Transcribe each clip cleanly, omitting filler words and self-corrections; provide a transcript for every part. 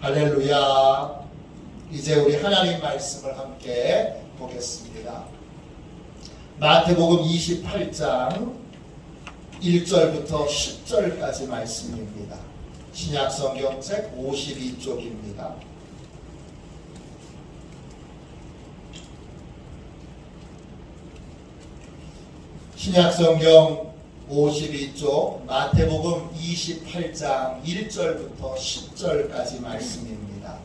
할렐루야. 이제 우리 하나님 말씀을 함께 보겠습니다. 마태복음 28장 1절부터 10절까지 말씀입니다. 신약성경 책 52쪽입니다. 신약성경 52쪽 마태복음 28장 1절부터 10절까지 말씀입니다.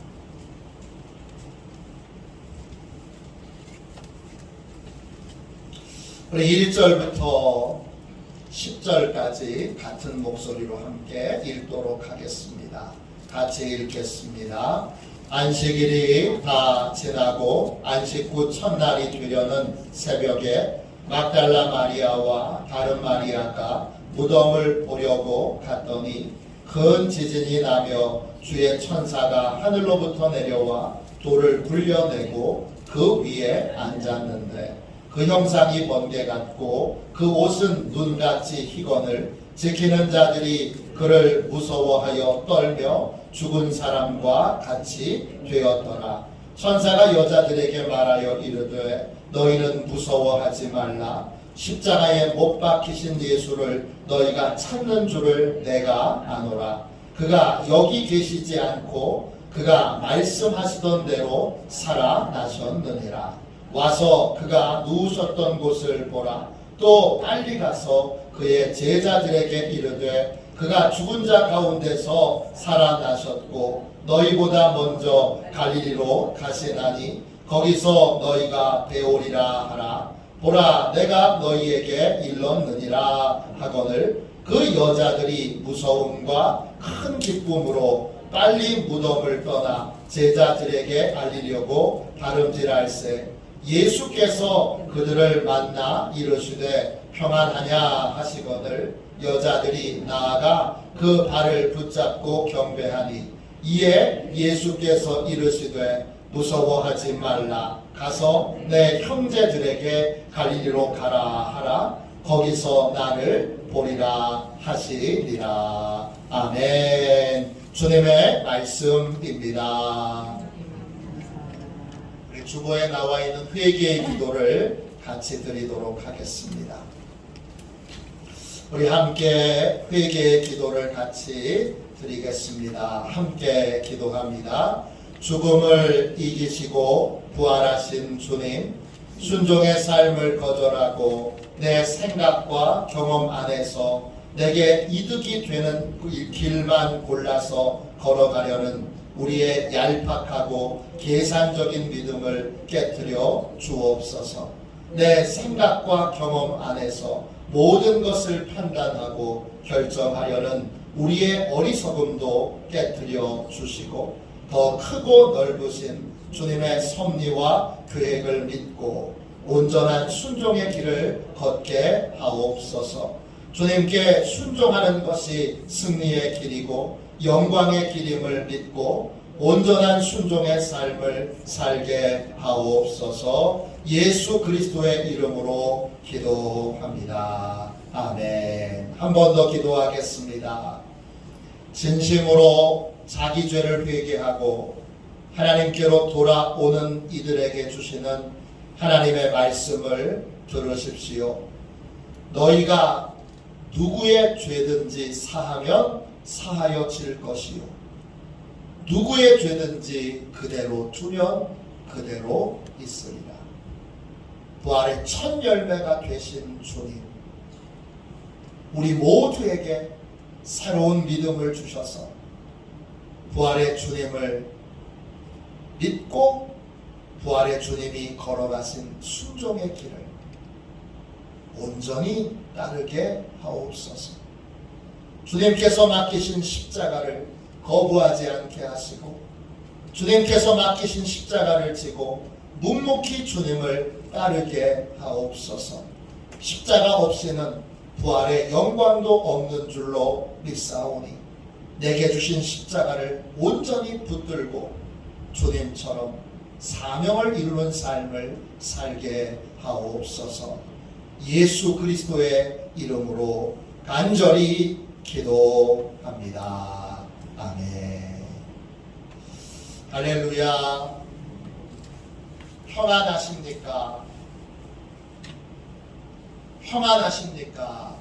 우리 1절부터 10절까지 같은 목소리로 함께 읽도록 하겠습니다. 같이 읽겠습니다. 안식일이 다 지나고 안식 후 첫날이 되려는 새벽에 막달라 마리아와 다른 마리아가 무덤을 보려고 갔더니 큰 지진이 나며 주의 천사가 하늘로부터 내려와 돌을 굴려내고 그 위에 앉았는데 그 형상이 번개 같고 그 옷은 눈같이 희건을 지키는 자들이 그를 무서워하여 떨며 죽은 사람과 같이 되었더라. 천사가 여자들에게 말하여 이르되 너희는 무서워하지 말라. 십자가에 못 박히신 예수를 너희가 찾는 줄을 내가 아노라. 그가 여기 계시지 않고 그가 말씀하시던 대로 살아나셨느니라. 와서 그가 누우셨던 곳을 보라. 또 빨리 가서 그의 제자들에게 이르되 그가 죽은 자 가운데서 살아나셨고 너희보다 먼저 갈릴리로 가시나니 거기서 너희가 배우리라 하라. 보라, 내가 너희에게 일렀느니라 하거늘 그 여자들이 무서움과 큰 기쁨으로 빨리 무덤을 떠나 제자들에게 알리려고 다름질할세. 예수께서 그들을 만나 이르시되 평안하냐 하시거늘 여자들이 나아가 그 발을 붙잡고 경배하니 이에 예수께서 이르시되 무서워하지 말라. 가서 내 형제들에게 갈릴리로 가라 하라. 거기서 나를 보리라 하시리라. 아멘. 주님의 말씀입니다. 우리 주보에 나와 있는 회개의 기도를 같이 드리도록 하겠습니다. 우리 함께 회개의 기도를 같이 드리겠습니다. 함께 기도합니다. 죽음을 이기시고 부활하신 주님, 순종의 삶을 거절하고 내 생각과 경험 안에서 내게 이득이 되는 길만 골라서 걸어가려는 우리의 얄팍하고 계산적인 믿음을 깨트려 주옵소서. 내 생각과 경험 안에서 모든 것을 판단하고 결정하려는 우리의 어리석음도 깨트려 주시고 더 크고 넓으신 주님의 섭리와 계획을 믿고 온전한 순종의 길을 걷게 하옵소서. 주님께 순종하는 것이 승리의 길이고 영광의 길임을 믿고 온전한 순종의 삶을 살게 하옵소서. 예수 그리스도의 이름으로 기도합니다. 아멘. 한 번 더 기도하겠습니다. 진심으로 자기 죄를 회개하고 하나님께로 돌아오는 이들에게 주시는 하나님의 말씀을 들으십시오. 너희가 누구의 죄든지 사하면 사하여질 것이요 누구의 죄든지 그대로 두면 그대로 있으리라. 부활의 첫 열매가 되신 주님, 우리 모두에게 새로운 믿음을 주셔서 부활의 주님을 믿고 부활의 주님이 걸어가신 순종의 길을 온전히 따르게 하옵소서. 주님께서 맡기신 십자가를 거부하지 않게 하시고 주님께서 맡기신 십자가를 지고 묵묵히 주님을 따르게 하옵소서. 십자가 없이는 부활의 영광도 없는 줄로 믿사오니 내게 주신 십자가를 온전히 붙들고 주님처럼 사명을 이루는 삶을 살게 하옵소서. 예수 그리스도의 이름으로 간절히 기도합니다. 아멘. 할렐루야. 평안하십니까? 평안하십니까?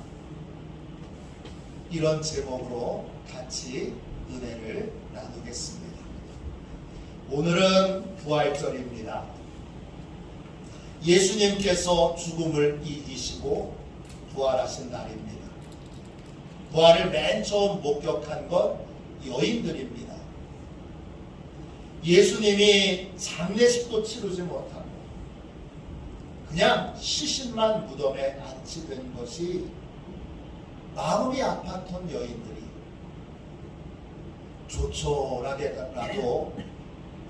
이런 제목으로 같이 은혜를 나누겠습니다. 오늘은 부활절입니다. 예수님께서 죽음을 이기시고 부활하신 날입니다. 부활을 맨 처음 목격한 건 여인들입니다. 예수님이 장례식도 치르지 못하고 그냥 시신만 무덤에 안치된 것이 마음이 아팠던 여인들이 조촐하게라도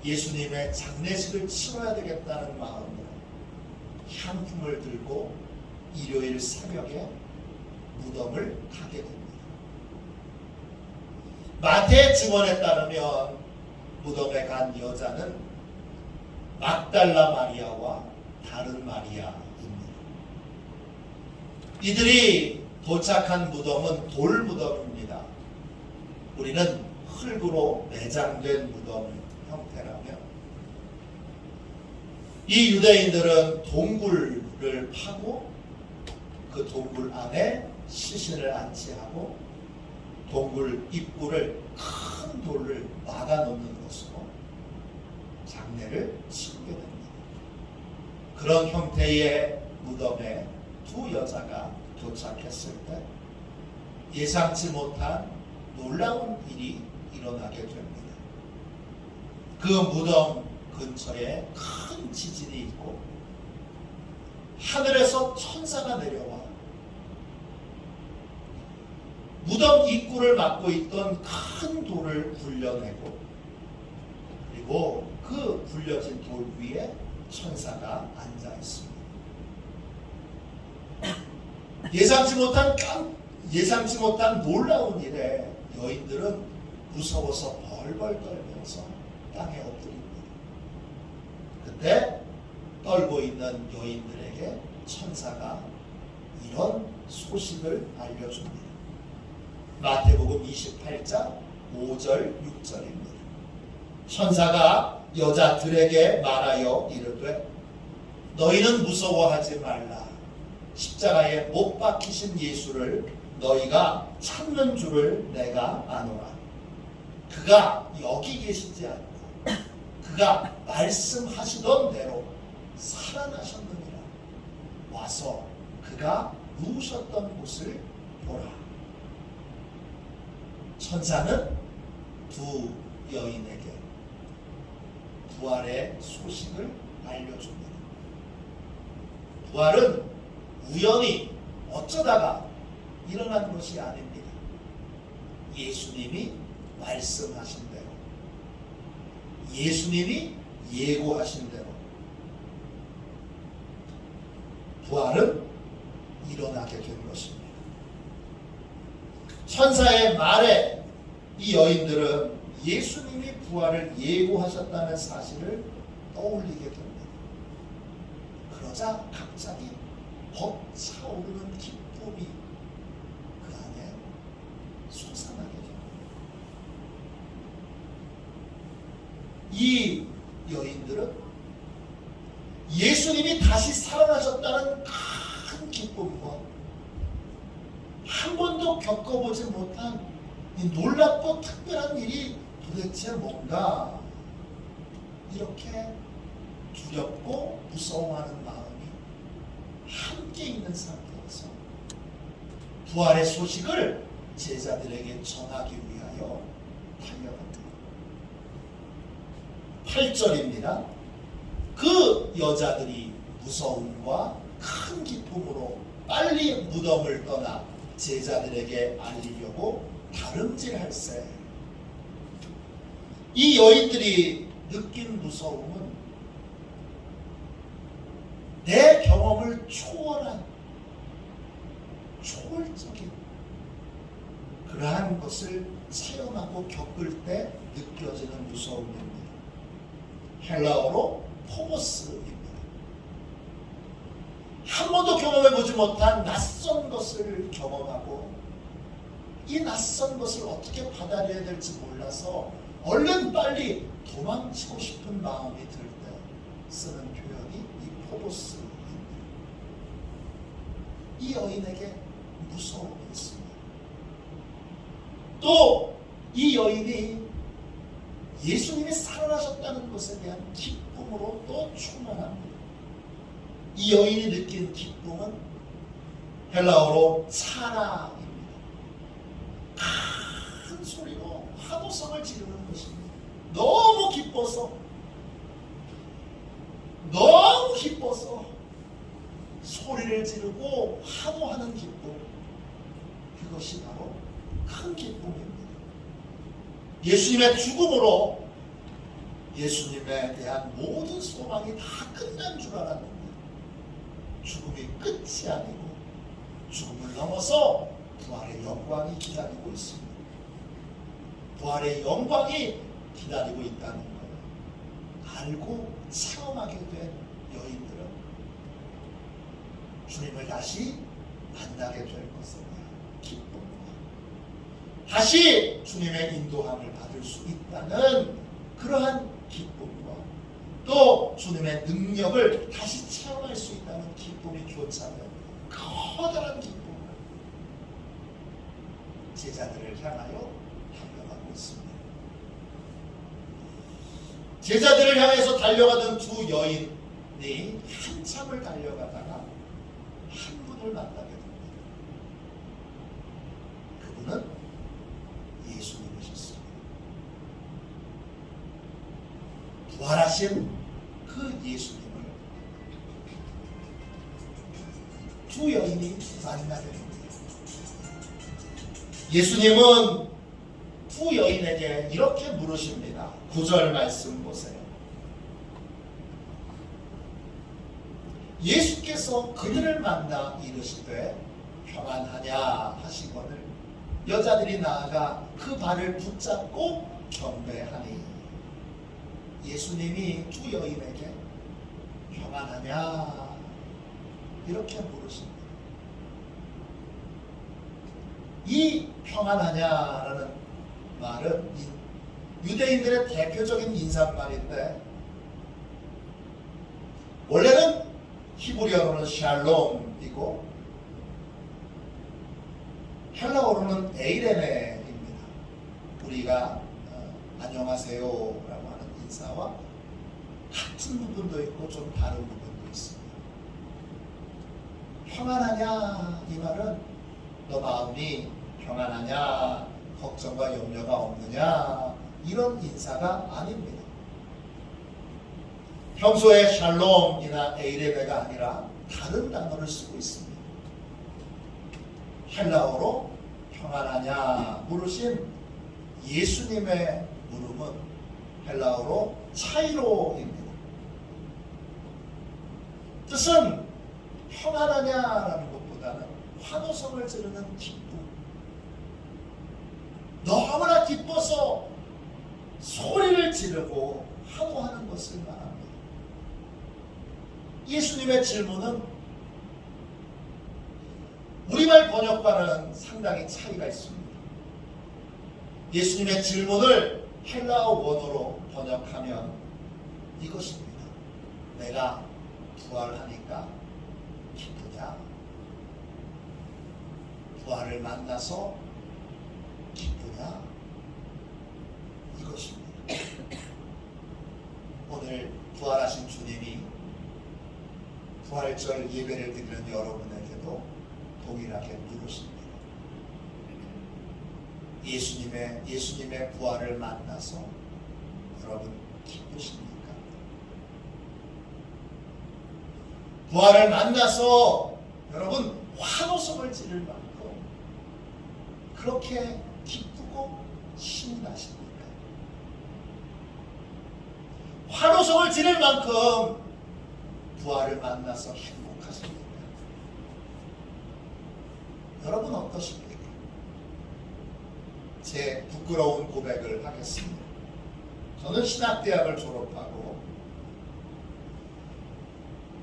예수님의 장례식을 치러야 되겠다는 마음으로 향품을 들고 일요일 새벽에 무덤을 가게 됩니다. 마태의 증언에 따르면 무덤에 간 여자는 막달라 마리아와 다른 마리아입니다. 이들이 도착한 무덤은 돌 무덤입니다. 우리는 흙으로 내장된 무덤 형태라며 이 유대인들은 동굴을 파고 그 동굴 안에 시신을 안치하고 동굴 입구를 큰 돌을 막아놓는 것으로 장례를 치르게 됩니다. 그런 형태의 무덤에 두 여자가 도착했을 때 예상치 못한 놀라운 일이 일어나게 됩니다. 그 무덤 근처에 큰 지진이 있고 하늘에서 천사가 내려와 무덤 입구를 막고 있던 큰 돌을 굴려내고 그리고 그 굴려진 돌 위에 천사가 앉아 있습니다. 예상치 못한 놀라운 일에 여인들은 무서워서 벌벌 떨면서 땅에 엎드립니다. 그때 떨고 있는 여인들에게 천사가 이런 소식을 알려줍니다. 마태복음 28장 5절 6절입니다. 천사가 여자들에게 말하여 이르되 너희는 무서워하지 말라. 십자가에 못 박히신 예수를 너희가 찾는 줄을 내가 아노라. 그가 여기 계시지 않고 그가 말씀하시던 대로 살아나셨느니라. 와서 그가 누우셨던 곳을 보라. 천사는 두 여인에게 부활의 소식을 알려줍니다. 부활은 우연히 어쩌다가 일어난 것이 아닙니다. 예수님이 말씀하신 대로, 예수님이 예고하신 대로 부활은 일어나게 된 것입니다. 천사의 말에 이 여인들은 예수님이 부활을 예고하셨다는 사실을 떠올리게 됩니다. 그러자 갑자기 벅차오르는 기쁨이 그 안에 솟아나게 됩니다. 이 여인들은 예수님이 다시 살아나셨다는 큰 기쁨과 한 번도 겪어보지 못한 이 놀랍고 특별한 일이 도대체 뭔가 이렇게 두렵고 무서워하는 마음이 함께 있는 상태에서 부활의 소식을 제자들에게 전하기 위하여 달려갑니다. 8절입니다. 그 여자들이 무서움과 큰 기쁨으로 빨리 무덤을 떠나 제자들에게 알리려고 다름질할세. 이 여인들이 느낀 무서움은 내 경험을 초월한 초월적인 그러한 것을 체험하고 겪을 때 느껴지는 무서움입니다. 헬라어로 포모스입니다. 한 번도 경험해보지 못한 낯선 것을 경험하고 이 낯선 것을 어떻게 받아들여야 될지 몰라서 얼른 빨리 도망치고 싶은 마음이 들 때 쓰는 표현이 이 포보스입니다. 이 여인에게 무서움이 있습니다. 또 이 여인이 예수님이 살아나셨다는 것에 대한 기쁨으로 또 충만합니다. 이 여인이 느낀 기쁨은 헬라어로 차라입니다. 큰 소리로 환호성을 지르는 것입니다. 너무 기뻐서 소리를 지르고 환호하는 기쁨, 그것이 바로 큰 기쁨입니다. 예수님의 죽음으로 예수님에 대한 모든 소망이 다 끝난 줄 알았는데 죽음이 끝이 아니고 죽음을 넘어서 부활의 영광이 기다리고 있습니다. 부활의 영광이 기다리고 있다는 걸 알고 체험하게 된 여인들은 주님을 다시 만나게 될 것을 기쁩니다. 다시 주님의 인도함을 받을 수 있다는 그러한 기쁨과 또 주님의 능력을 다시 체험할 수 있다는 기쁨이 교차된 커다란 기쁨을 제자들을 향하여 달려가고 있습니다. 제자들을 향해서 달려가던 두 여인이 한참을 달려가다가 한 분을 만나게 됩니다. 그분은 예수님이셨습니다. 부활하신 그 예수님을 두 여인이 만나게 됩니다. 예수님은 두 여인에게 이렇게 물으십니다. 9절 말씀 보세요. 예수께서 그들을 만나 이르시되 평안하냐 하시거늘 여자들이 나아가 그 발을 붙잡고 경배하니 예수님이 두 여인에게 평안하냐 이렇게 물으십니다. 이 평안하냐라는 말은 유대인들의 대표적인 인사말인데 원래는 히브리어로는 샬롬이고 헬라어로는 에이레네입니다. 우리가 안녕하세요라고 하는 인사와 같은 부분도 있고 좀 다른 부분도 있습니다. 평안하냐 이 말은 너 마음이 평안하냐 걱정과 염려가 없느냐 이런 인사가 아닙니다. 평소에 샬롬이나 에이레네가 아니라 다른 단어를 쓰고 있습니다. 헬라어로 평안하냐 물으신 예수님의 물음은 헬라어로 차이로입니다. 뜻은 평안하냐라는 것보다는 환호성을 지르는 기쁨, 너무나 기뻐서 소리를 지르고 환호하는 것을 말합니다. 예수님의 질문은 우리말 번역과는 상당히 차이가 있습니다. 예수님의 질문을 헬라어 원어로 번역하면 이것입니다. 내가 부활하니까 기쁘냐? 부활을 만나서 기쁘냐? 이것입니다. 오늘 부활하신 주님이 부활절 예배를 드리는 여러분에게도 동일하게 물으십니다. 예수님의 부활을 만나서 여러분 기쁘십니까? 부활을 만나서 여러분 환호성을 지를 만큼 그렇게 기쁘고 신이 나십니까? 환호성을 지를 만큼 부활을 만나서 행복하십니까? 여러분 어떠십니까? 제 부끄러운 고백을 하겠습니다. 저는 신학대학을 졸업하고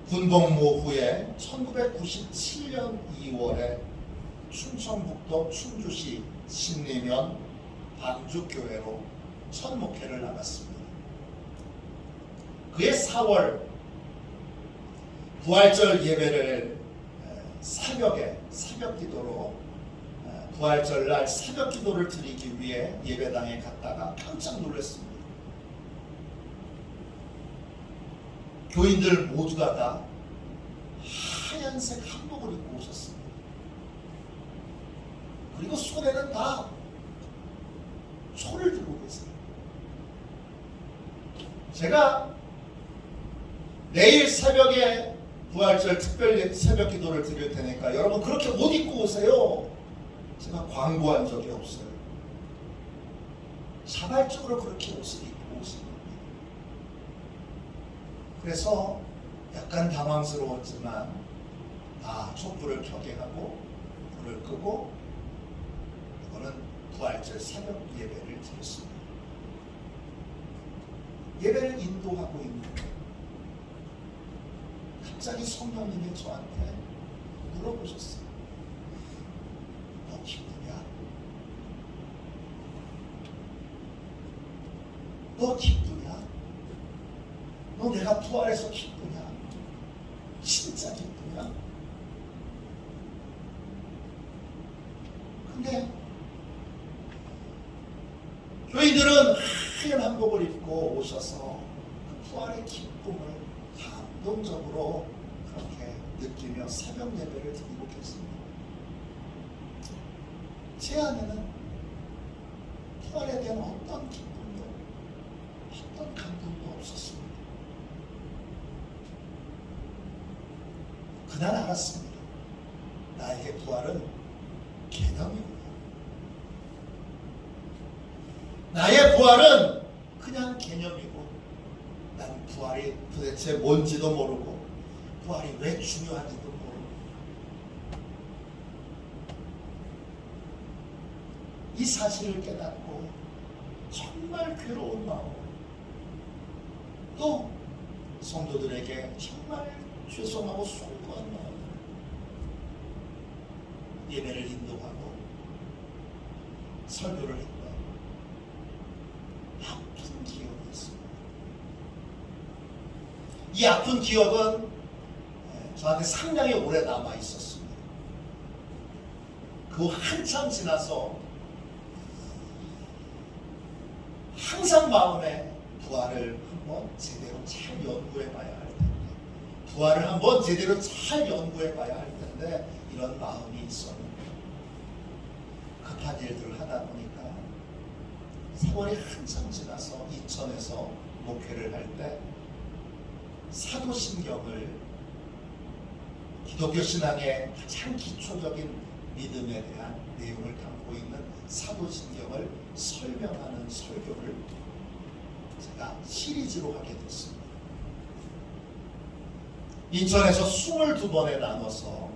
군복무 후에 1997년 2월에 충청북도 충주시 신리면 방주교회로 첫 목회를 나갔습니다. 그해 4월 부활절 예배를 새벽에 새벽 기도로 부활절날 새벽 기도를 드리기 위해 예배당에 갔다가 깜짝 놀랐습니다. 교인들 모두가 다 하얀색 한복을 입고 오셨습니다. 그리고 손에는 다 초를 들고 계세요. 제가 내일 새벽에 부활절 특별 새벽 기도를 드릴 테니까 여러분 그렇게 옷 입고 오세요. 제가 광고한 적이 없어요. 자발적으로 그렇게 옷을 입고 오신 겁니다. 그래서 약간 당황스러웠지만 촛불을 켜게 하고 불을 끄고 이거는 부활절 새벽 예배를 드렸습니다. 예배를 인도하고 있는데 갑자기 성령님이 저한테 물어보셨어요. 너 기쁘냐? 너 기쁘냐? 너 내가 부활해서 기쁘냐? 진짜 기쁘냐? 근데 교인들은 하얀 한복을 입고 오셔서 그 부활의 기쁨을 감동적으로 그렇게 느끼며 새벽 예배를 드리고 계십니다. 제 안에는 부활에 대한 어떤 기쁨도 어떤 감동도 없었습니다. 그날 알았습니다. 나에게 부활은 개념이구나. 나의 부활은 그냥 개념이고 난 부활이 도대체 뭔지도 모르고 부활이 왜 중요한지도 모르고 이 사실을 깨닫고 정말 괴로운 마음 또 성도들에게 정말 죄송하고 송구한 마음 예배를 인도하고 설교를 했다. 아픈 기억이 있습니다. 이 아픈 기억은 저한테 상당히 오래 남아 있었습니다. 그 한참 지나서 항상 마음에 부활을 한번 제대로 잘 연구해 봐야 할 텐데 부활을 한번 제대로 잘 연구해 봐야 할 텐데 이런 마음이 있었는데 급한 일들을 하다 보니까 세월이 한참 지나서 인천에서 목회를 할 때 사도신경을 기독교 신앙의 가장 기초적인 믿음에 대한 내용을 담고 있는 사도신경을 설명하는 설교를 제가 시리즈로 하게 됐습니다. 인천에서 22번에 나눠서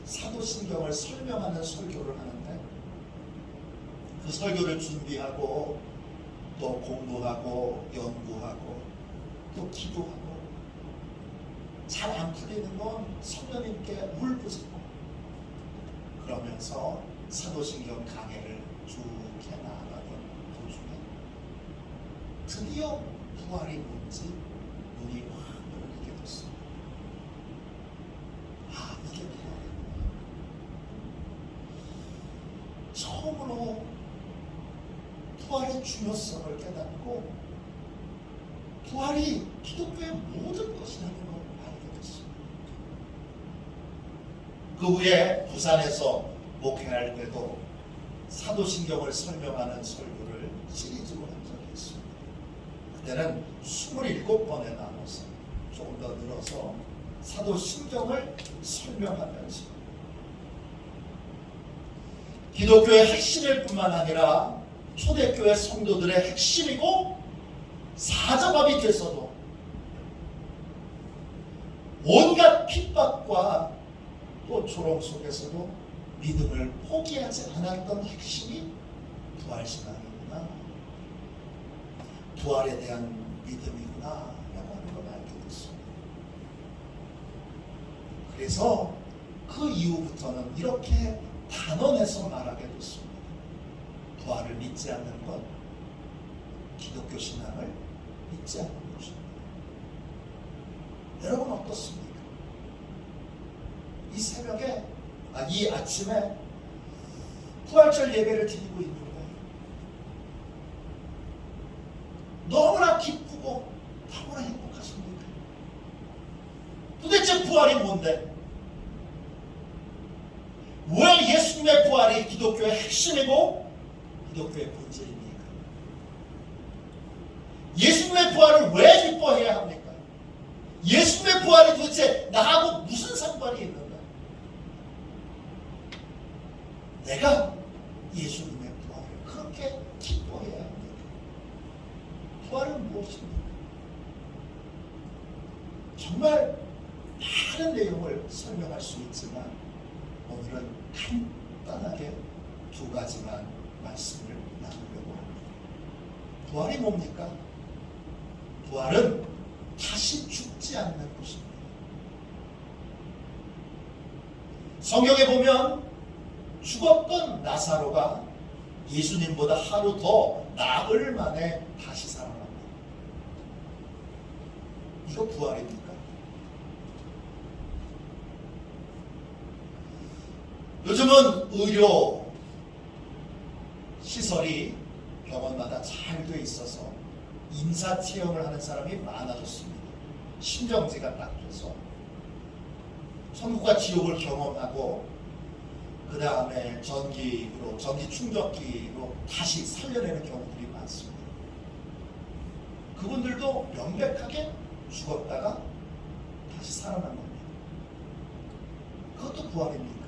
사도신경을 설명하는 설교를 하는데 그 설교를 준비하고 또 공부하고 연구하고 또 기도하고 잘 안 풀리는 건 성령님께 울부짖고 그러면서 사도신경 강해를 쭉 해나가던 도중에 드디어 부활이 뭔지 눈이 확 열리게 됐습니다. 이게 부활이구나. 처음으로 부활의 중요성을 깨닫고 부활이 기독교의 모든 것이라는 걸 알게 됐습니다. 그 후에 부산에서 목회할 때도 사도신경을 설명하는 설교를 시리즈로 한 적이 있습니다. 그때는 27번에 나눠서 조금 더 늘어서 사도신경을 설명하면서 기독교의 핵심일 뿐만 아니라 초대교회 성도들의 핵심이고 사자밥이 돼서도 온갖 핍박과 또 조롱 속에서도 믿음을 포기하지 않았던 핵심이 부활신앙이구나, 부활에 대한 믿음이구나 라고 하는 걸 알게 됐습니다. 그래서 그 이후부터는 이렇게 단언해서 말하게 됐습니다. 부활을 믿지 않는 것, 기독교 신앙을 믿지 않는 것입니다. 여러분 어떻습니까? 이 새벽에, 이 아침에 부활절 예배를 드리고 있는 거예요. 너무나 기쁘고 너무나 행복하십니까? 도대체 부활이 뭔데? 왜 예수님의 부활이 기독교의 핵심이고 기독교의 본질입니까? 예수님의 부활을 왜 기뻐해야 합니까? 예수님의 부활이 도대체 나하고 무슨 상관이 있는가? 내가 예수님의 부활을 그렇게 기뻐해야 합니다. 부활은 무엇입니까? 정말 많은 내용을 설명할 수 있지만 오늘은 간단하게 두 가지만 말씀을 나누려고 합니다. 부활이 뭡니까? 부활은 다시 죽지 않는 것입니다. 성경에 보면 죽었던 나사로가 예수님보다 하루 더 나흘 만에 다시 살아납니다. 이거 부활입니까? 요즘은 의료 시설이 병원마다 잘 돼 있어서 인사 체험을 하는 사람이 많아졌습니다. 심정지가 딱 돼서 천국과 지옥을 경험하고 그 다음에 전기 충격기로 다시 살려내는 경우들이 많습니다. 그분들도 명백하게 죽었다가 다시 살아난 겁니다. 그것도 부활입니까?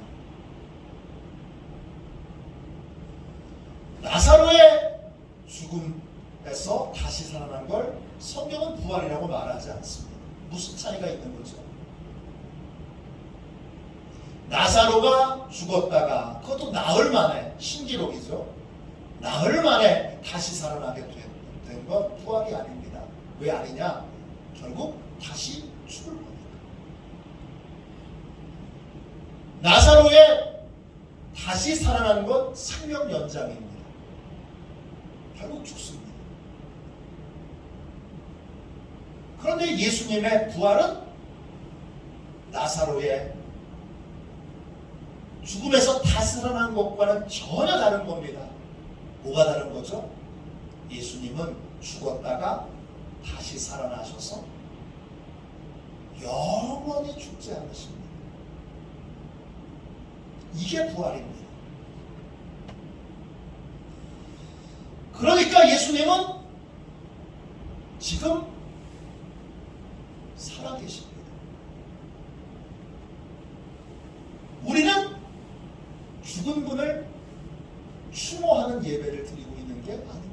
나사로의 죽음에서 다시 살아난 걸 성경은 부활이라고 말하지 않습니다. 무슨 차이가 있는 거죠? 나사로가 죽었다가 그것도 나흘 만에, 신기록이죠. 나흘 만에 다시 살아나게 된 건 부활이 아닙니다. 왜 아니냐? 결국 다시 죽을 거니까. 나사로의 다시 살아나는 건 생명 연장입니다. 결국 죽습니다. 그런데 예수님의 부활은 나사로의 죽음에서 다시 살아난 것과는 전혀 다른 겁니다. 뭐가 다른 거죠? 예수님은 죽었다가 다시 살아나셔서 영원히 죽지 않으십니다. 이게 부활입니다. 그러니까 예수님은 지금 살아계십니다. 우리는 죽은 분을 추모하는 예배를 드리고 있는 게 아닙니다.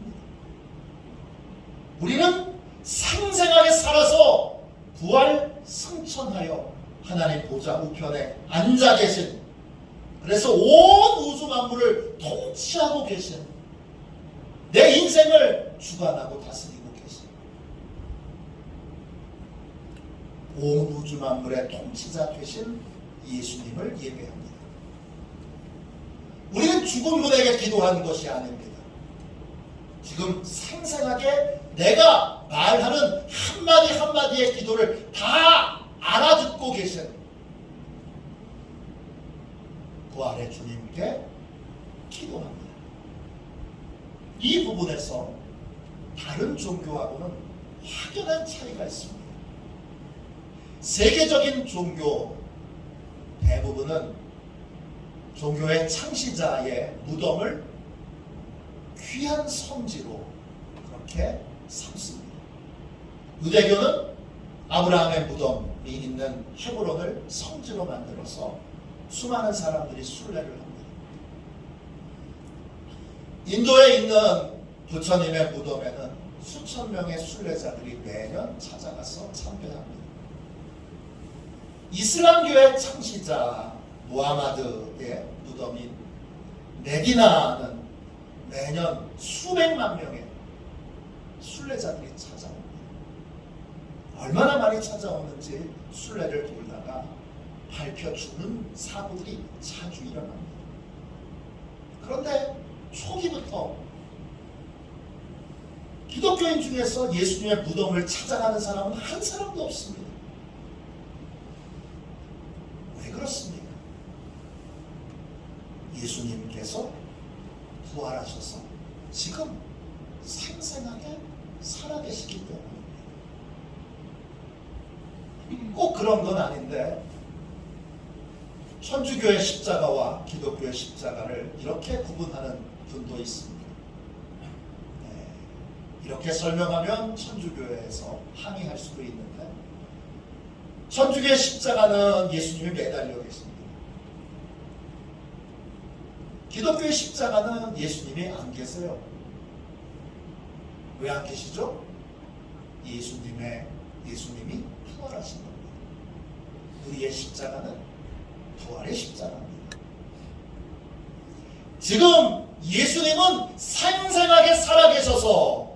우리는 생생하게 살아서 부활 승천하여 하나님 보좌 우편에 앉아 계신, 그래서 온 우주 만물을 통치하고 계신, 내 인생을 주관하고 다스리고 계신 온 우주 만물의 통치자 되신 예수님을 예배합니다. 우리는 죽은 분에게 기도하는 것이 아닙니다. 지금 생생하게 내가 말하는 한마디 한마디의 기도를 다 알아듣고 계신 부활의 주님께 기도합니다. 이 부분에서 다른 종교하고는 확연한 차이가 있습니다. 세계적인 종교 대부분은 종교의 창시자의 무덤을 귀한 성지로 그렇게 삼습니다. 유대교는 아브라함의 무덤이 있는 헤브론을 성지로 만들어서 수많은 사람들이 순례를 합니다. 인도에 있는 부처님의 무덤에는 수천 명의 순례자들이 매년 찾아가서 참배합니다. 이슬람교의 창시자 무하마드의 무덤인 메디나는 매년 수백만 명의 순례자들이 찾아옵니다. 얼마나 많이 찾아오는지 순례를 돌다가 밝혀주는 사고들이 자주 일어납니다. 그런데 초기부터 기독교인 중에서 예수님의 무덤을 찾아가는 사람은 한 사람도 없습니다. 왜 그렇습니까? 예수님께서 부활하셔서 지금 생생하게 살아계시기 때문입니다. 꼭 그런 건 아닌데 천주교의 십자가와 기독교의 십자가를 이렇게 구분하는 분도 있습니다. 이렇게 설명하면 천주교에서 항의할 수도 있는데, 천주교의 십자가는 예수님이 매달려 계십니다. 기독교의 십자가는 예수님이 안 계세요. 왜 안 계시죠? 예수님이 부활하신 겁니다. 우리의 십자가는 부활의 십자가입니다. 지금 예수님은 생생하게 살아계셔서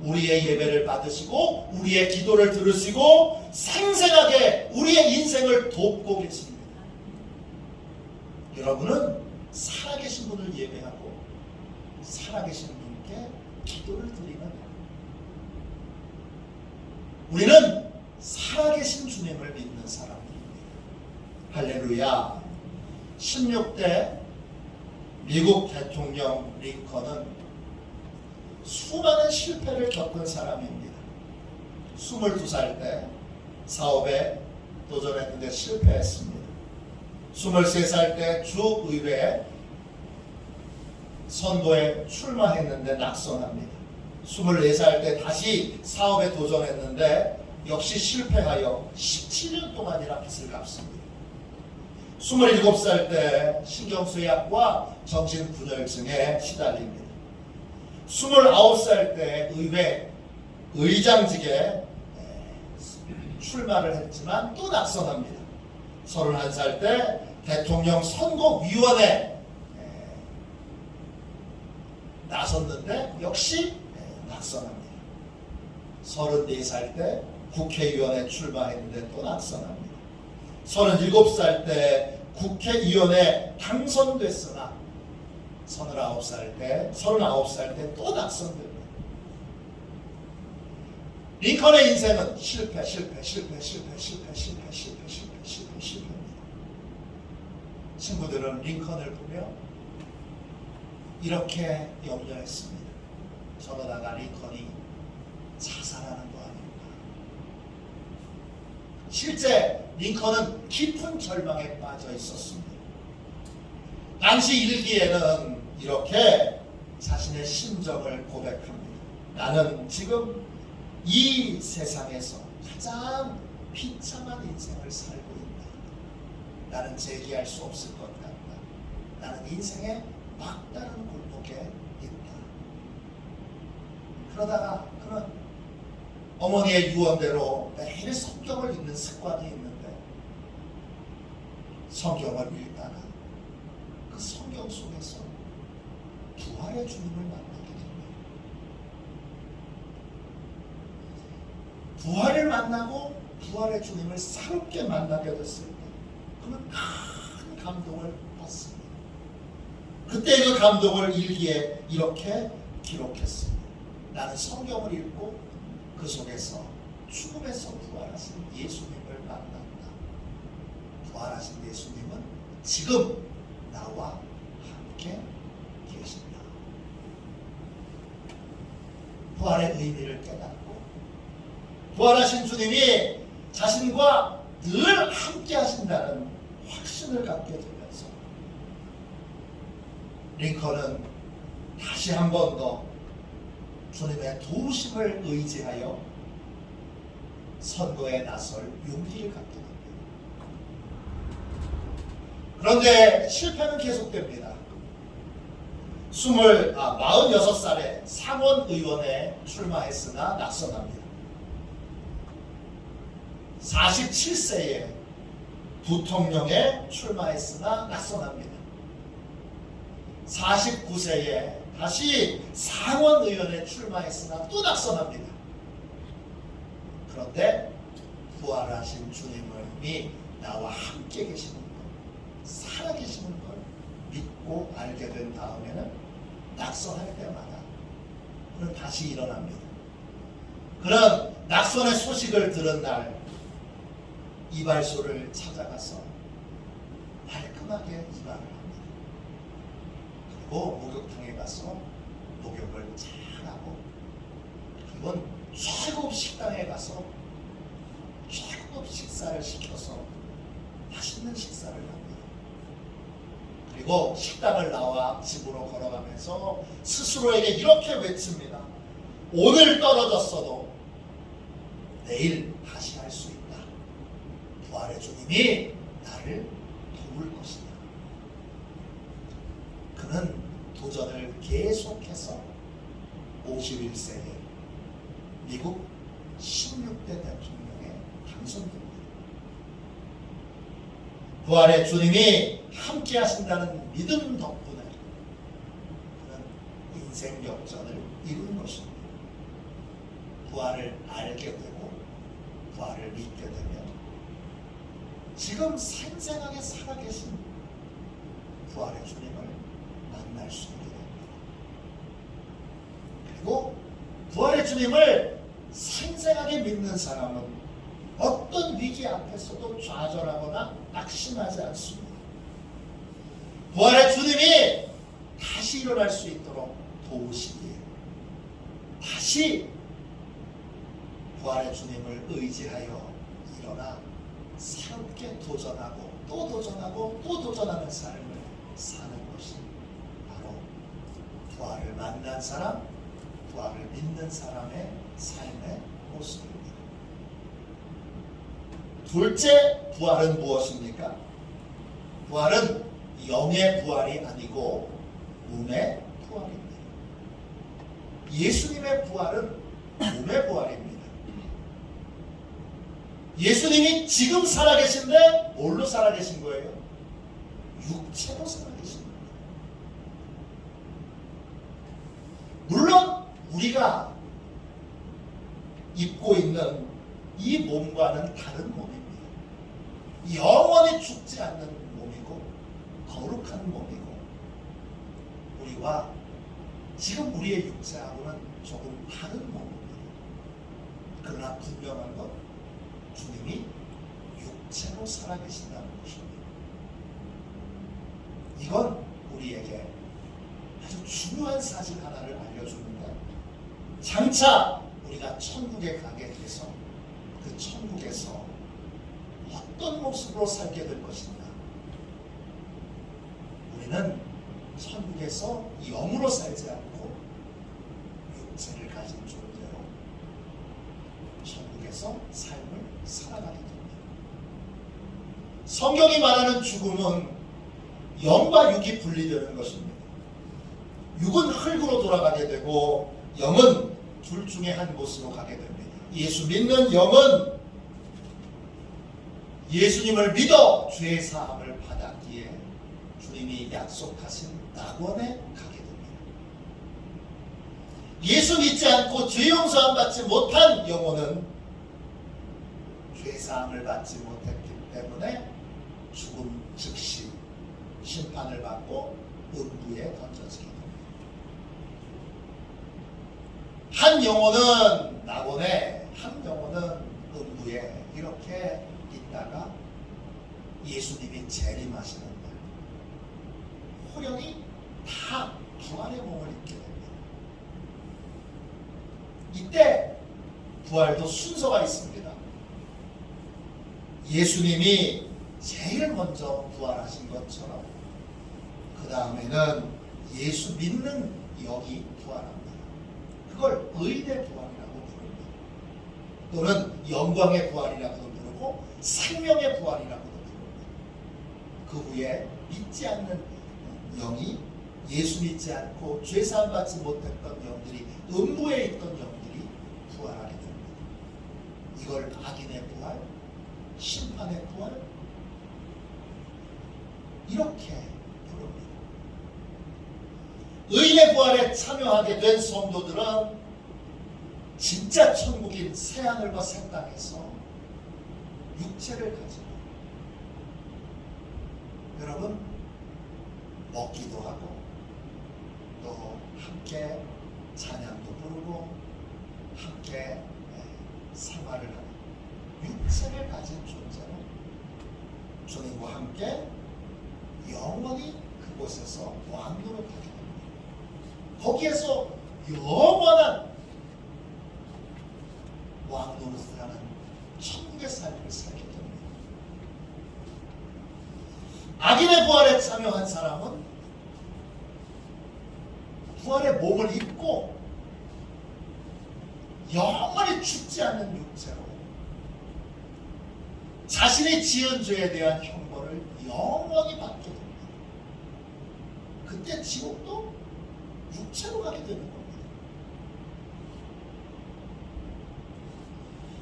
우리의 예배를 받으시고 우리의 기도를 들으시고 생생하게 우리의 인생을 돕고 계십니다. 여러분은 살아계신 분을 예배하고 살아계신 분께 기도를 드리는, 우리는 살아계신 주님을 믿는 사람들입니다. 할렐루야. 16대 미국 대통령 링컨은 수많은 실패를 겪은 사람입니다. 22살 때 사업에 도전했는데 실패했습니다. 23살 때 주의회 선거에 출마했는데 낙선합니다. 24살 때 다시 사업에 도전했는데 역시 실패하여 17년 동안이나 빚을 갚습니다. 27살 때 신경쇠약과 정신분열증에 시달립니다. 29살 때 의회 의장직에 출마를 했지만 또 낙선합니다. 31살 때 대통령 선거위원회 나섰는데 역시 낙선합니다. 34살 때 국회의원에 출마했는데 또 낙선합니다. 37살 때 국회의원에 당선됐으나 39살 때 또 낙선됩니다. 링컨의 인생은 실패입니다. 친구들은 링컨을 보며 이렇게 염려했습니다. 저러다가 링컨이 자살하는 거 아닌가. 실제 링컨은 깊은 절망에 빠져 있었습니다. 당시 일기에는 이렇게 자신의 심정을 고백합니다. 나는 지금 이 세상에서 가장 비참한 인생을 살고 있다. 나는 재기할 수 없을 것 같다. 나는 인생의 막다른 골목에 있다. 그러다가 그는 어머니의 유언대로 매일 성경을 읽는 습관이 있는데 성경을 읽다가 그 성경 속에서 부활의 주님을 만나게 됩니다. 부활을 만나고 부활의 주님을 새롭게 만나게 됐을 때 그는 큰 감동을 받습니다. 그때 그 감동을 일기에 이렇게 기록했습니다. 나는 성경을 읽고 그 속에서 죽음에서 부활하신 예수님을 만났다. 부활하신 예수님은 지금 나와 함께 계신다. 부활의 의미를 깨닫고 부활하신 주님이 자신과 늘 함께 하신다는 확신을 갖게 되면서 링컨은 다시 한 번 더 주님의 도우심을 의지하여 선거에 나설 용기를 갖게 됩니다. 그런데 실패는 계속됩니다. 46살에 상원의원에 출마했으나 낙선합니다. 47세에 부통령에 출마했으나 낙선합니다. 49세에 다시 상원의원에 출마했으나 또 낙선합니다. 그런데 부활하신 주님이 나와 함께 계시는 것, 살아계시는 걸 믿고 알게 된 다음에는 낙선할 때마다 그는 다시 일어납니다. 그런 낙선의 소식을 들은 날 이발소를 찾아가서 말끔하게 이발을 합니다. 그리고 목욕탕에 가서 목욕을 잘하고, 그리고 최고급 식당에 가서 최고급 식사를 시켜서 맛있는 식사를 합니다. 그리고 식당을 나와 집으로 걸어가면서 스스로에게 이렇게 외칩니다. 오늘 떨어졌어도 내일 다시 할 수 있다. 부활의 주님이 나를 도울 것이다. 그는 도전을 계속해서 51세에 미국 16대 대통령에 당선됩니다. 부활의 주님이 함께 하신다는 믿음 덕분에 그는 인생 역전을 이룬 것입니다. 부활을 알게 되고 부활을 믿게 되면 지금 생생하게 살아계신 부활의 주님을 만날 수 있게 됩니다. 그리고 부활의 주님을 생생하게 믿는 사람은 어떤 위기 앞에서도 좌절하거나 낙심하지 않습니다. 부활의 주님이 다시 일어날 수 있도록 도우시기에 다시 부활의 주님을 의지하여 일어나 새롭게 도전하고 또 도전하고 또 도전하는 삶을 사는 것이 바로 부활을 만난 사람, 부활을 믿는 사람의 삶의 모습입니다. 둘째, 부활은 무엇입니까? 부활은 영의 부활이 아니고 몸의 부활입니다. 예수님의 부활은 몸의 부활입니다. 예수님이 지금 살아계신데 뭘로 살아계신 거예요? 육체로 살아계신 겁니다. 물론 우리가 입고 있는 이 몸과는 다른 몸입니다. 영원히 죽지 않는 몸이고 거룩한 몸이고, 우리와 지금 우리의 육체하고는 조금 다른 몸입니다. 그러나 분명한 건 주님이 육체로 살아계신다는 것입니다. 이건 우리에게 아주 중요한 사실 하나를 알려주는데, 장차 우리가 천국에 가게 돼서 그 천국에서 어떤 모습으로 살게 될 것인가. 우리는 천국에서 영으로 살지 않고 육체를 가진 존재로 천국에서 삶을 살아가게 됩니다. 성경이 말하는 죽음은 영과 육이 분리되는 것입니다. 육은 흙으로 돌아가게 되고 영은 둘 중에 한 곳으로 가게 됩니다. 예수 믿는 영은 예수님을 믿어 죄의 사함을 받았기에 주님이 약속하신 낙원에 가게 됩니다. 예수 믿지 않고 죄 용서함 받지 못한 영혼은 죄 사함을 받지 못했기 때문에 죽음 즉시 심판을 받고 음부에 던져지게 됩니다. 한 영혼은 낙원에, 한 영혼은 음부에 이렇게 있다가 예수님이 재림하시는 날 호련히 다 부활의 몸을 입게 됩니다. 이때 부활도 순서가 있습니다. 예수님이 제일 먼저 부활하신 것처럼 그 다음에는 예수 믿는 영이 부활합니다. 그걸 의의 부활이라고 부릅니다. 또는 영광의 부활이라고도 부르고 생명의 부활이라고도 부릅니다. 그 후에 믿지 않는 영이, 예수 믿지 않고 죄사함 받지 못했던 영들이, 음부에 있던 영들이 부활하게 됩니다. 이걸 악인의 부활, 심판의 부활, 이렇게 부릅니다. 의인의 부활에 참여하게 된 성도들은 진짜 천국인 새하늘과 새 땅에서 육체를 가지고 여러분 먹기도 하고 또 함께 찬양도 부르고 함께 생활을 하는 육체를 가진 존재는 주님과 함께 영원히 그곳에서 왕노릇 하게 됩니다. 거기에서 영원한 왕노릇을 하는 천국의 삶을 살게 됩니다. 악인의 부활에 참여한 사람은 부활의 몸을 입고 영원히 죽지 않는 육체로 자신이 지은 죄에 대한 형벌을 영원히 받게 됩니다. 그때 지옥도 육체로 가게 되는 겁니다.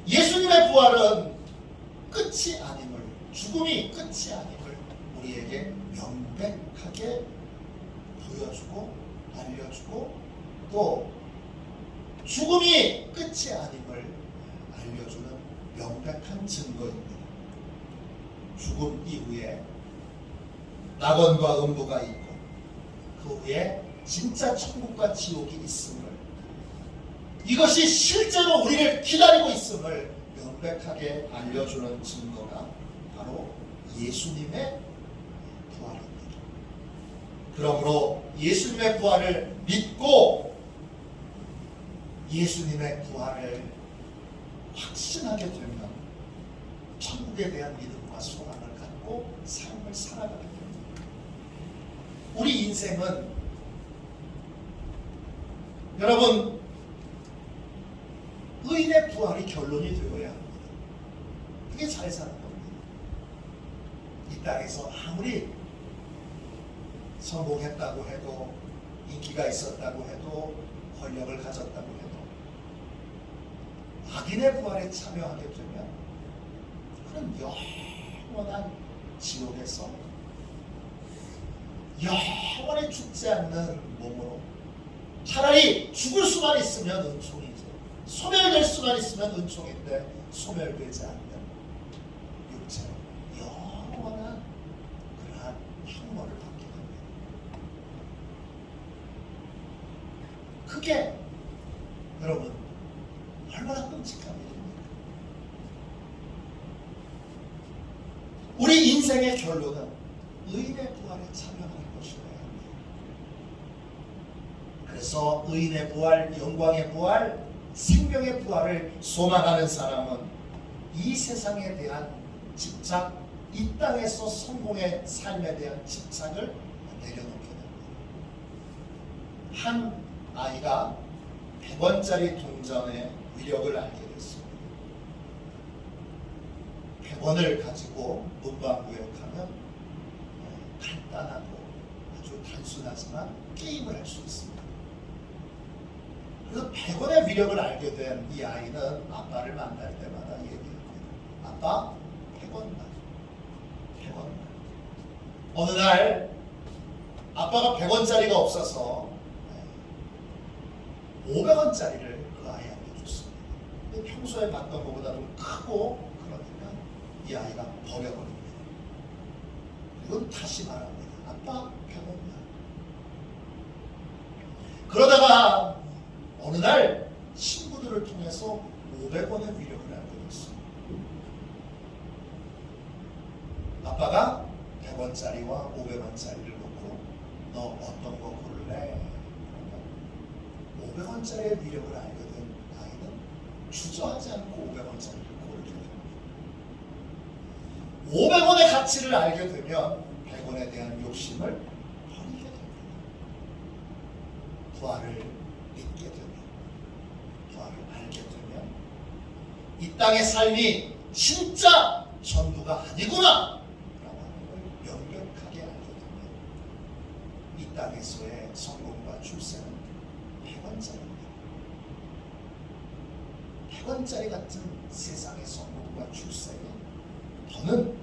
예수님의 부활은 끝이 아님을, 죽음이 끝이 아님을 우리에게 명백하게 보여주고 알려주고 또 죽음이 끝이 아님을 알려주는 명백한 증거입니다. 죽음 이후에 낙원과 음부가 있고 그 후에 진짜 천국과 지옥이 있음을, 이것이 실제로 우리를 기다리고 있음을 명백하게 알려주는 증거가 바로 예수님의 부활입니다. 그러므로 예수님의 부활을 믿고 예수님의 부활을 확신하게 되면 천국에 대한 믿음과 소망을 갖고 삶을 살아가게 됩니다. 우리 인생은 여러분 의인의 부활이 결론이 되어야 합니다. 그게 잘 사는 겁니다. 이 땅에서 아무리 성공했다고 해도 인기가 있었다고 해도 권력을 가졌다고 해도 악인의 부활에 참여하게 되면 그런 영원한 지옥에서 영원히 죽지 않는 몸으로, 차라리 죽을 수만 있으면 은총이죠. 소멸될 수만 있으면 은총인데 소멸되지 않는 육체로 영원한 그러한 형벌을 받게 됩니다. 그게 여러분 얼마나 끔찍한 일입니까? 우리 인생의 결론은 의인의 부활에 참여하는 것이어야 합니다. 그래서 의인의 부활, 영광의 부활, 생명의 부활을 소망하는 사람은 이 세상에 대한 집착, 이 땅에서 성공의 삶에 대한 집착을 내려놓게 됩니다. 한 아이가 100원짜리 동전의 위력을 알게 됐습니다. 100원을 가지고 문방구에 가면 간단하고 아주 단순하지만 게임을 할 수 있습니다. 그래서 100원의 위력을 알게 된 이 아이는 아빠를 만날 때마다 얘기합니다. 아빠, 100원만. 100원만. 어느 날 아빠가 100원짜리가 없어서 500원짜리를 그 아이한테 줬습니다. 근데 평소에 받던 것보다 좀 크고 그러니까 이 아이가 버려버립니다. 그리고 다시 말합니다. 아빠, 100원만. 그러다가 어느 날 친구들을 통해서 500원의 위력을 알게 됐습니다. 아빠가 100원짜리와 500원짜리를 놓고 너 어떤 거 고를래? 500원짜리의 위력을 알게 된 아이는 주저하지 않고 500원짜리를 고르게 됩니다. 500원의 가치를 알게 되면 100원에 대한 욕심을 버리게 됩니다. 부활을 믿게 되면, 부활을 알게 되면 이 땅의 삶이 진짜 전부가 아니구나 라고 하는 걸 명백하게 알게 되면 이 땅에서의 성공과 출세는 100원짜리입니다. 100원짜리 같은 세상의 성공과 출세에 더는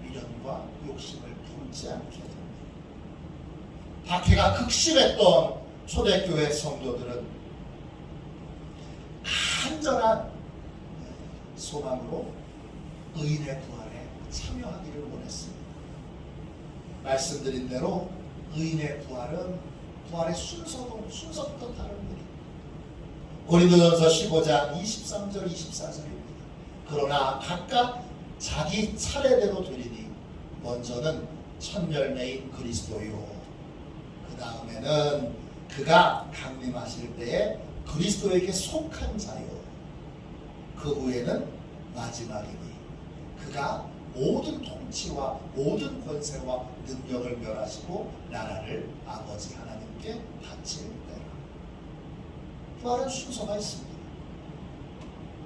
미련과 욕심을 품지 않게 됩니다. 박해가 극심했던 초대교회 성도들은 간절한 소망으로 의인의 부활에 참여하기를 원했습니다. 말씀드린 대로 의인의 부활은 부활의 순서부터 다릅니다. 고린도전서 15장 23절 24절입니다. 그러나 각각 자기 차례대로 되리니 먼저는 첫 열매인 그리스도요, 그 다음에는 그가 강림하실 때에 그리스도에게 속한 자요, 그 후에는 마지막이니 그가 모든 통치와 모든 권세와 능력을 멸하시고 나라를 아버지 하나님께 바칠 때라. 부활은 순서가 있습니다.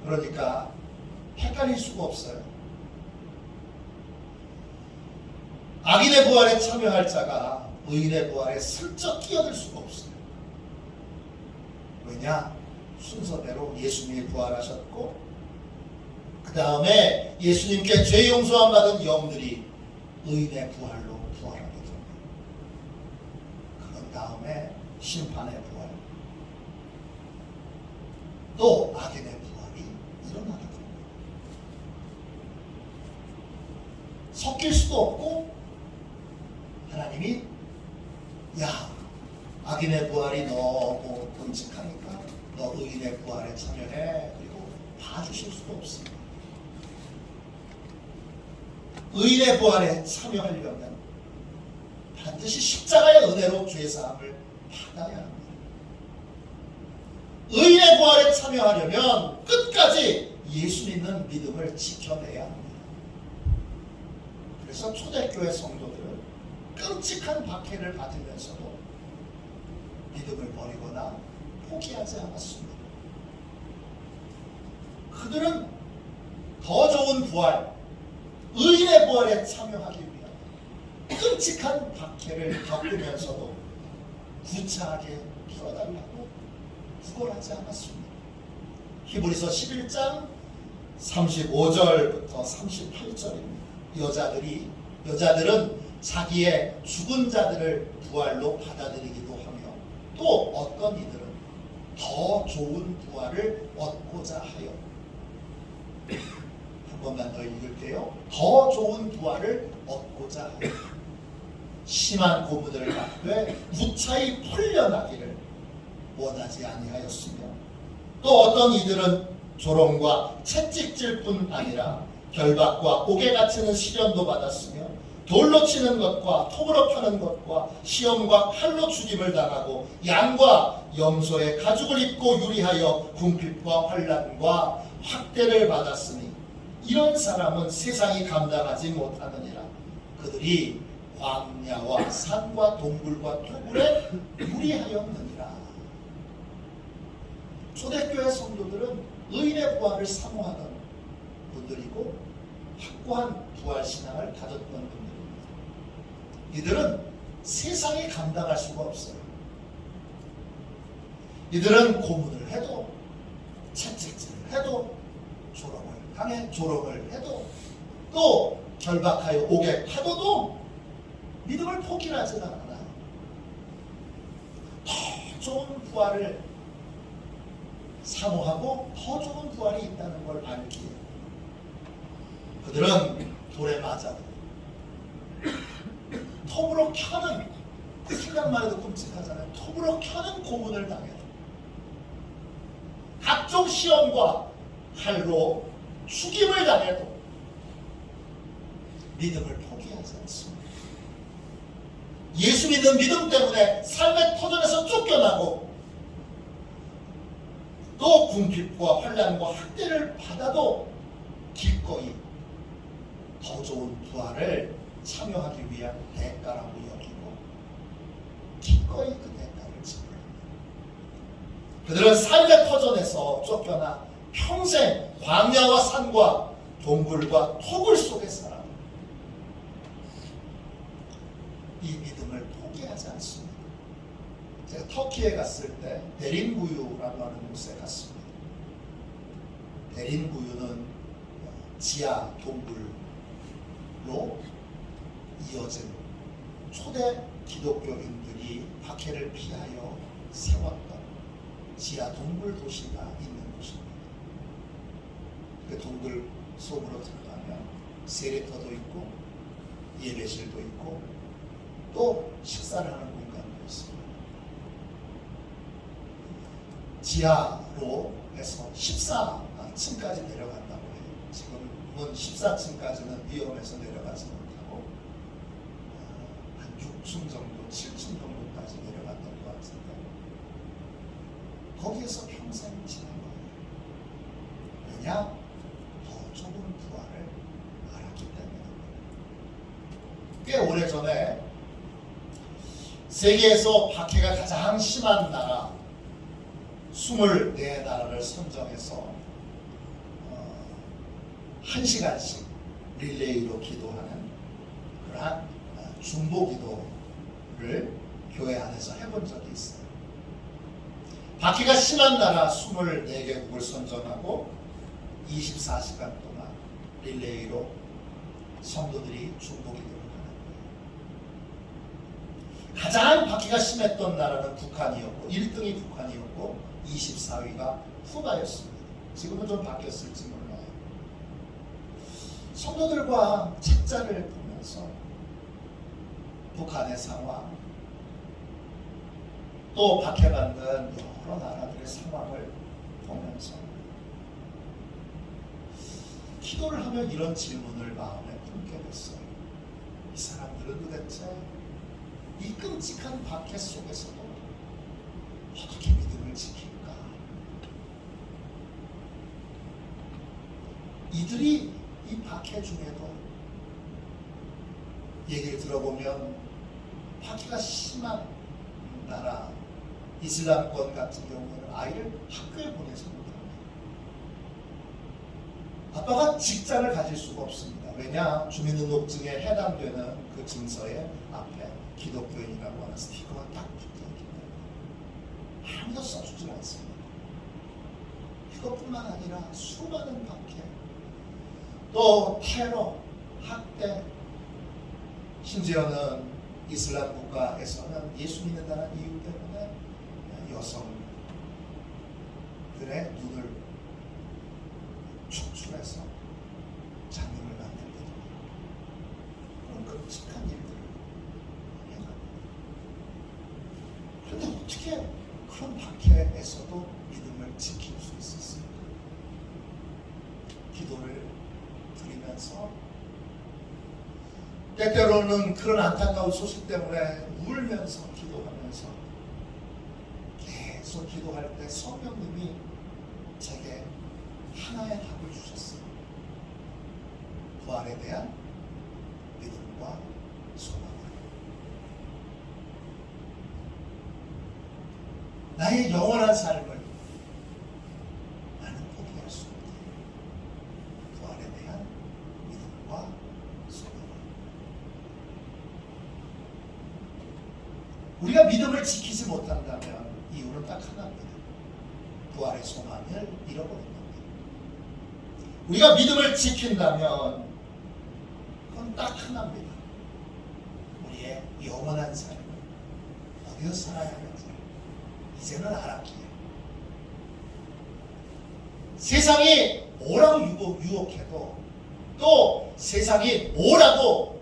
그러니까 헷갈릴 수가 없어요. 악인의 부활에 참여할 자가 의인의 부활에 슬쩍 끼어들 수가 없어요. 왜냐? 순서대로 예수님이 부활하셨고 그 다음에 예수님께 죄 용서함 받은 영들이 의인의 부활로 부활하게 됩니다. 그런 다음에 심판의 부활, 또 악인의 부활이 일어나게 됩니다. 섞일 수도 없고 하나님이 야, 악인의 부활이 너무 끔찍하니까 너 의인의 부활에 참여해, 그리고 봐주실 수도 없습니다. 의인의 부활에 참여하려면 반드시 십자가의 은혜로 죄사함을 받아야 합니다. 의인의 부활에 참여하려면 끝까지 예수 믿는 믿음을 지켜내야 합니다. 그래서 초대교회 성도들은 끔찍한 박해를 받으면서도 믿음을 버리거나 포기하지 않았습니다. 그들은 더 좋은 부활, 의인의 부활에 참여하기 위한 끔찍한 박해를 겪으면서도 구차하게 풀어달라고 구걸하지 않았습니다. 히브리서 11장 35절부터 38절입니다. 여자들은 자기의 죽은 자들을 부활로 받아들이기도 하며 또 어떤 이들은 더 좋은 부활을 얻고자 하여, 한 번만 더 읽을게요. 더 좋은 부활을 얻고자 하여 심한 고문을 받되 무차히 풀려나기를 원하지 아니하였으며, 또 어떤 이들은 조롱과 채찍질 뿐 아니라 결박과 옥에 갇히는 시련도 받았으며 돌로 치는 것과 톱으로 파는 것과 시험과 칼로 죽임을 당하고 양과 염소의 가죽을 입고 유리하여 궁핍과 환난과 학대를 받았으니 이런 사람은 세상이 감당하지 못하느니라. 그들이 광야와 산과 동굴과 토굴에 유리하였느니라. 초대교회 성도들은 의인의 부활을 사모하던 분들이고 확고한 부활신앙을 가졌던 분들입니다. 이들은 세상이 감당할 수가 없어요. 이들은 고문을 해도, 채찍질을 해도, 조롱을 해도, 또 결박하여 옥에 파도도 믿음을 포기하지 않아요. 더 좋은 부활을 사모하고 더 좋은 부활이 있다는 걸 알기에 그들은 돌에 맞아도, 톱으로 켜는, 생각만 해도 끔찍하잖아요. 톱으로 켜는 고문을 당해도, 각종 시험과 칼로 죽임을 당해도 믿음을 포기하지 않습니다. 예수 믿는 믿음 때문에 삶의 터전에서 쫓겨나고 또 궁핍과 환난과 학대를 받아도 기꺼이 더 좋은 부활을 참여하기 위한 대가라고 여기고 기꺼이 그 대가를 지불합니다. 그들은 삶의 터전에서 쫓겨나 평생 광야와 산과 동굴과 토굴 속에 살아 이 믿음을 포기하지 않습니다. 제가 터키에 갔을 때 데린구유라고 하는 곳에 갔습니다. 데린구유는 지하 동굴로 이어진 초대 기독교인들이 박해를 피하여 세웠던 지하 동굴 도시가 있는 곳입니다. 그 동굴 속으로 들어가면 세례터도 있고 예배실도 있고 또 식사를 하는 공간도 있습니다. 지하로 해서 14층까지 내려간다고 해요. 지금은 14층까지는 위험해서 내려가지 못하고 한 6층 정도, 7층 정도까지 내려갔던 것 같은데 거기에서 평생 지낸 거예요. 왜냐? 더 좁은 부활을 알았기 때문에. 꽤 오래전에 세계에서 박해가 가장 심한 나라 24나라를 선정해서 1시간씩 릴레이로 기도하는 그러한 중보 기도를 교회 안에서 해본 적이 있어요. 박해가 심한 나라 24개국을 선정하고 24시간 동안 릴레이로 성도들이 중보 기도를 하는 거예요. 가장 박해가 심했던 나라는 북한이었고 1등이 북한이었고 24위가 쿠바였습니다. 지금은 좀 바뀌었을지 몰라요. 성도들과 책자를 보면서 북한의 상황 또 박해받는 여러 나라들의 상황을 보면서 기도를 하면 이런 질문을 마음에 품게 됐어요. 이 사람들은 도대체 이 끔찍한 박해 속에서도 어떻게 믿음을 지킬까? 이들이 이 박해 중에도 얘기를 들어보면 박해가 심한 나라 이슬람권 같은 경우는 아이를 학교에 보내지 못합니다. 아빠가 직장을 가질 수가 없습니다. 왜냐? 주민등록증에 해당되는 그 증서에 앞에 기독교인이라고 하는 스티커가 딱 붙어있기 때문에 아무도 써주질 않습니다. 이것뿐만 아니라 수많은 박해 또 테러, 학대 심지어는 이슬람 국가에서는 예수 믿는다는 이유 때문에 여성들의 눈을 축출해서 장님을 만들기도 그런 끔찍한 일들을 해갑니다. 그런데 어떻게 그런 박해에서도 믿음을 지킬 수 있었습니까? 기도를 드리면서 때때로는 그런 안타까운 소식 때문에 울면서 기도하면서 계속 기도할 때 성령님이 제게 하나의 답을 주셨어요. 부활에 대한 믿음과 소망을. 나의 영원한 삶을 나는 포기할 수 없다. 부활에 대한 믿음과 소망을. 우리가 믿음을 지키지 못한다면 이유는 딱 하나입니다. 부활의 소망을 잃어버린 겁니다. 우리가 믿음을 지킨다면 그건 딱 하나입니다. 우리의 영원한 삶을 어디서 살아야 하는지 이제는 알았기에 세상이 뭐라고 유혹해도 또 세상이 뭐라고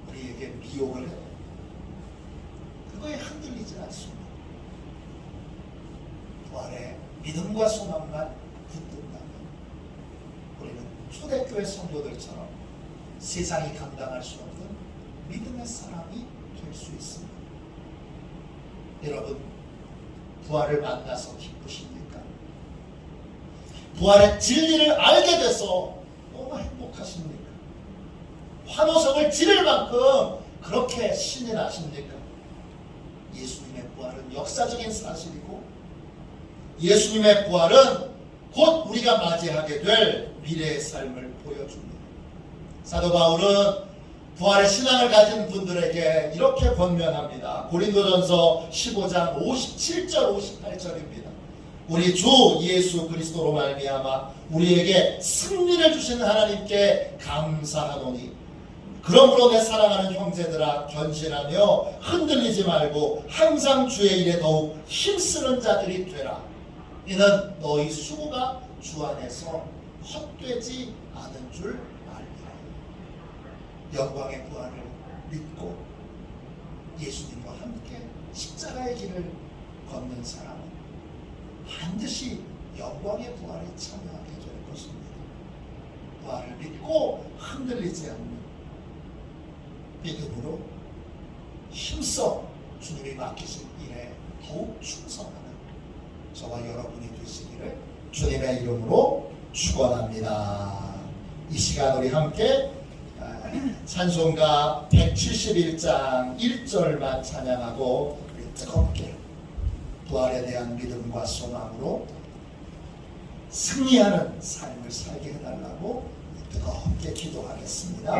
우리에게 미혹을 해도 그거에 흔들리지 않습니다. 부활의 믿음과 소망만 붙든다면 우리는 초대교회 성도들처럼 세상이 감당할 수 없는 믿음의 사람이 될 수 있습니다. 여러분, 부활을 만나서 기쁘십니까? 부활의 진리를 알게 돼서 너무 행복하십니까? 환호성을 지를 만큼 그렇게 신이 나십니까? 예수님의 부활은 역사적인 사실이고 예수님의 부활은 곧 우리가 맞이하게 될 미래의 삶을 보여줍니다. 사도 바울은 부활의 신앙을 가진 분들에게 이렇게 권면합니다. 고린도전서 15장 57절 58절입니다. 우리 주 예수 그리스도로 말미암아 우리에게 승리를 주신 하나님께 감사하노니 그러므로 내 사랑하는 형제들아 견실하며 흔들리지 말고 항상 주의 일에 더욱 힘쓰는 자들이 되라. 이는 너희 수고가 주 안에서 헛되지 않은 줄 알리라. 영광의 부활을 믿고 예수님과 함께 십자가의 길을 걷는 사람은 반드시 영광의 부활에 참여하게 될 것입니다. 부활을 믿고 흔들리지 않는 믿음으로 힘써 주님이 맡기신 일에 더욱 충성하는 저와 여러분이 되시기를 주님의 이름으로 축원합니다. 이 시간 우리 함께 찬송가 171장 1절만 찬양하고 뜨겁게 부활에 대한 믿음과 소망으로 승리하는 삶을 살게 해달라고 뜨겁게 기도하겠습니다.